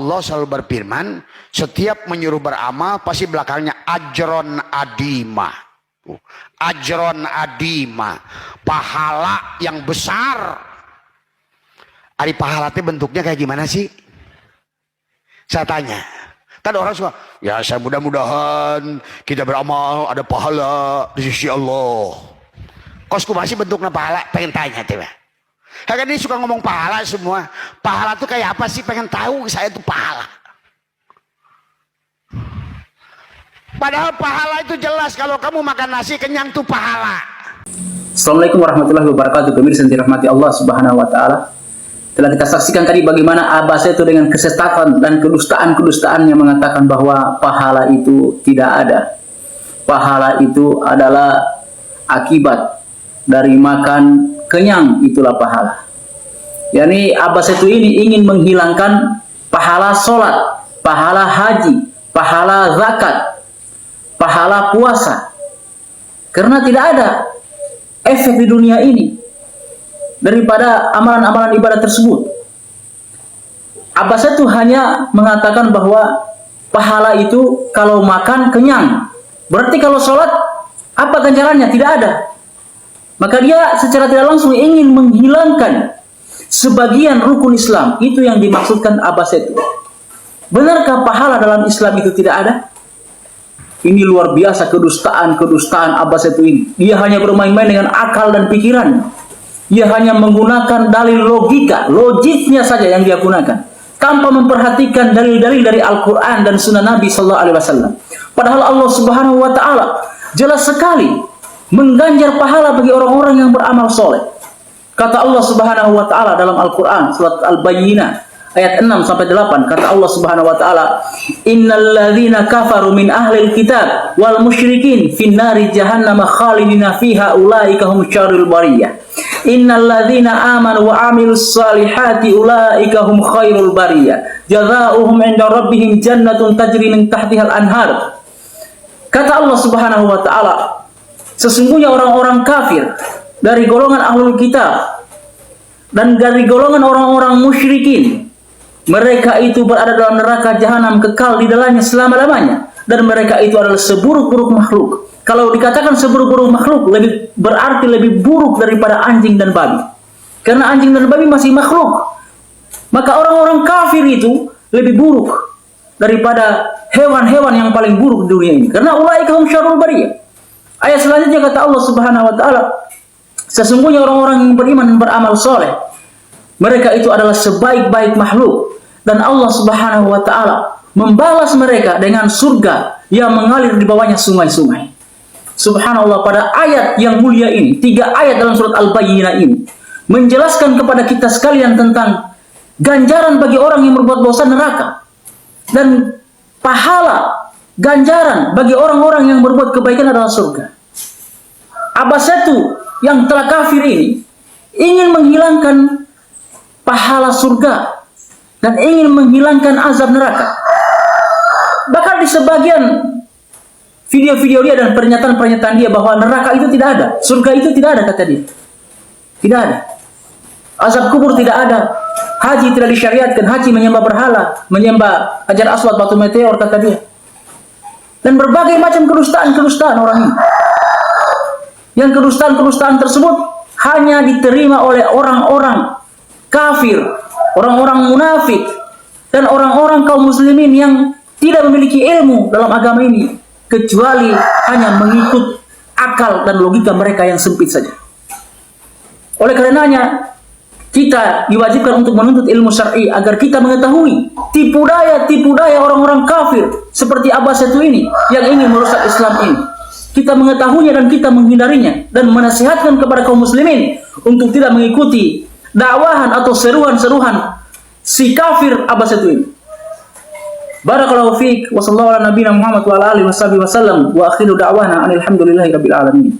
Allah selalu berfirman, setiap menyuruh beramal pasti belakangnya ajron adima. Ajron adima, pahala yang besar. Ari pahala itu bentuknya kayak gimana sih? Saya tanya. Kan orang suka, ya saya mudah-mudahan kita beramal ada pahala di sisi Allah. Kosku masih bentuknya pahala, pengen tanya tiba. Kan ini suka ngomong pahala semua. Pahala itu kayak apa sih? Pengen tahu saya itu pahala. Padahal pahala itu jelas, kalau kamu makan nasi kenyang itu pahala. Assalamualaikum warahmatullahi wabarakatuh. Pemirsa yang dirahmati Allah Subhanahu wa taala. Telah kita saksikan tadi bagaimana Abbas itu dengan kesesatan dan kedustaan-kedustaan yang mengatakan bahwa pahala itu tidak ada. Pahala itu adalah akibat dari makan kenyang, itulah pahala. Yani Abbas itu ini ingin menghilangkan pahala sholat, pahala haji, pahala zakat, pahala puasa. Karena tidak ada efek di dunia ini daripada amalan-amalan ibadah tersebut. Abbas itu hanya mengatakan bahwa pahala itu kalau makan kenyang. Berarti kalau sholat apa ganjarannya? Tidak ada. Maka dia secara tidak langsung ingin menghilangkan sebagian rukun Islam. Itu yang dimaksudkan Abbas itu. Benarkah pahala dalam Islam itu tidak ada? Ini luar biasa kedustaan Abbas itu ini. Dia hanya bermain-main dengan akal dan pikiran. Dia hanya menggunakan dalil logiknya saja yang dia gunakan, tanpa memperhatikan dalil-dalil dari Al-Quran dan Sunnah Nabi Sallallahu Alaihi Wasallam. Padahal Allah Subhanahu Wa Taala jelas sekali mengganjar pahala bagi orang-orang yang beramal soleh. Kata Allah Subhanahu Wa Taala dalam Al-Quran surat Al-Bayyinah ayat 6 sampai 8, kata Allah Subhanahu Wa Taala, innal ladzina kafaru min ahlil kitab wal musyrikin finnari jahannam khalidina fiha ulaika hum syarrul bariyah. Innal ladzina amanu wa amilus salihati ulaika hum khairul bariyah. Jazaohum 'inda rabbihim jannatun tajri min tahtihal anhar. Kata Allah Subhanahu wa taala, sesungguhnya orang-orang kafir dari golongan ahlul kitab dan dari golongan orang-orang musyrikin, mereka itu berada dalam neraka jahanam kekal di dalamnya selama-lamanya, dan mereka itu adalah seburuk-buruk makhluk. Kalau dikatakan seburuk-buruk makhluk, berarti lebih buruk daripada anjing dan babi. Karena anjing dan babi masih makhluk. Maka orang-orang kafir itu lebih buruk daripada hewan-hewan yang paling buruk di dunia ini. Karena ulaika hum syarrul bariyah. Ayat selanjutnya kata Allah Subhanahu wa taala, sesungguhnya orang-orang yang beriman dan beramal soleh, mereka itu adalah sebaik-baik makhluk, dan Allah Subhanahu wa taala membalas mereka dengan surga yang mengalir di bawahnya sungai-sungai. Subhanallah, pada ayat yang mulia ini, 3 ayat dalam surat Al-Bayyinah ini menjelaskan kepada kita sekalian tentang ganjaran bagi orang yang berbuat dosa neraka, dan pahala ganjaran bagi orang-orang yang berbuat kebaikan adalah surga. Abbas itu yang telah kafir ini ingin menghilangkan pahala surga dan ingin menghilangkan azab neraka. Bahkan di sebagian video-video dia dan pernyataan-pernyataan dia bahwa neraka itu tidak ada, surga itu tidak ada, kata dia. Tidak ada. Azab kubur tidak ada. Haji tidak disyariatkan. Haji menyembah berhala, menyembah Hajar Aswad, batu meteor, kata dia. Dan berbagai macam kedustaan orang ini. Yang kedustaan tersebut hanya diterima oleh orang-orang kafir, orang-orang munafik, dan orang-orang kaum muslimin yang tidak memiliki ilmu dalam agama ini, kecuali hanya mengikut akal dan logika mereka yang sempit saja. Oleh karenanya, kita diwajibkan untuk menuntut ilmu syar'i agar kita mengetahui tipu daya orang-orang kafir seperti Abbas itu ini yang ingin merusak Islam ini. Kita mengetahuinya dan kita menghindarinya, dan menasihatkan kepada kaum muslimin untuk tidak mengikuti dakwahan atau seruan-seruan si kafir Abbas itu ini. Barakallahu fiik wa sallallahu ala nabiyina Muhammad wa ala alihi wasallam wa akhiru da'wana alhamdulillahi rabbil alamin.